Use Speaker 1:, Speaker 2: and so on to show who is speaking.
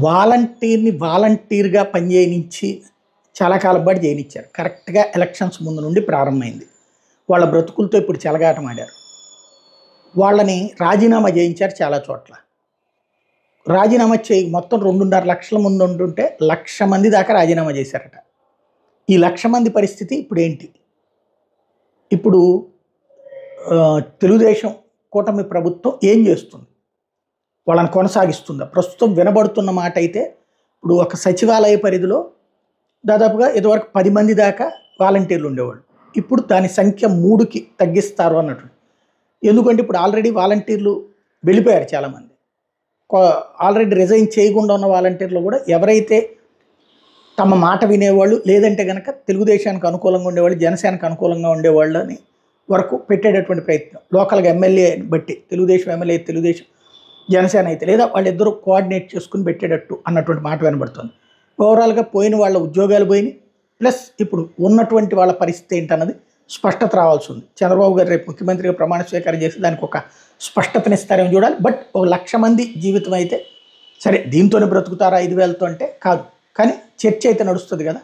Speaker 1: వాలంటీర్‌ని వాలంటీర్‌గా పనిచేయనిచ్చి చాలా కాలం పాటు చేయనిచ్చారు. కరెక్ట్‌గా ఎలక్షన్స్ ముందు నుండి ప్రారంభమైంది. వాళ్ళ బ్రతుకులతో ఇప్పుడు చెలగాటమాడారు. వాళ్ళని రాజీనామా చేయించారు చాలా చోట్ల. రాజీనామా మొత్తం 2.5 లక్షల మంది ఉంటుంటే 1,00,000 మంది దాకా రాజీనామా చేశారట. ఈ 1,00,000 మంది పరిస్థితి ఇప్పుడేంటి? ఇప్పుడు తెలుగుదేశం కూటమి ప్రభుత్వం ఏం చేస్తుంది? వాళ్ళని కొనసాగిస్తుందా? ప్రస్తుతం వినబడుతున్న మాట అయితే ఇప్పుడు ఒక సచివాలయ పరిధిలో దాదాపుగా ఇదివరకు 10 మంది దాకా వాలంటీర్లు ఉండేవాళ్ళు. ఇప్పుడు దాని సంఖ్య 3కి తగ్గిస్తారు అన్నట్టు. ఎందుకంటే ఇప్పుడు ఆల్రెడీ వాలంటీర్లు వెళ్ళిపోయారు చాలామంది. ఆల్రెడీ రిజైన్ చేయకుండా ఉన్న వాలంటీర్లు కూడా ఎవరైతే తమ మాట వినేవాళ్ళు, లేదంటే కనుక తెలుగుదేశానికి అనుకూలంగా ఉండేవాళ్ళు, జనసేనకు అనుకూలంగా ఉండేవాళ్ళని వరకు పెట్టేటటువంటి ప్రయత్నం. లోకల్గా ఎమ్మెల్యేని బట్టి తెలుగుదేశం ఎమ్మెల్యే తెలుగుదేశం, జనసేన అయితే లేదా వాళ్ళిద్దరూ కోఆర్డినేట్ చేసుకుని పెట్టేటట్టు అన్నటువంటి మాట వినబడుతుంది. ఓవరాల్గా పోయిన వాళ్ళ ఉద్యోగాలు పోయినాయి, ప్లస్ ఇప్పుడు ఉన్నటువంటి వాళ్ళ పరిస్థితి ఏంటన్నది స్పష్టత రావాల్సి ఉంది. చంద్రబాబు గారు రేపు ముఖ్యమంత్రిగా ప్రమాణ స్వీకారం చేసి దానికి ఒక స్పష్టతనిస్తారేమో చూడాలి. బట్ 1,00,000 మంది జీవితం అయితే సరే దీంతోనే బ్రతుకుతారా 5,000తో అంటే కాదు, కానీ చర్చ అయితే నడుస్తుంది కదా.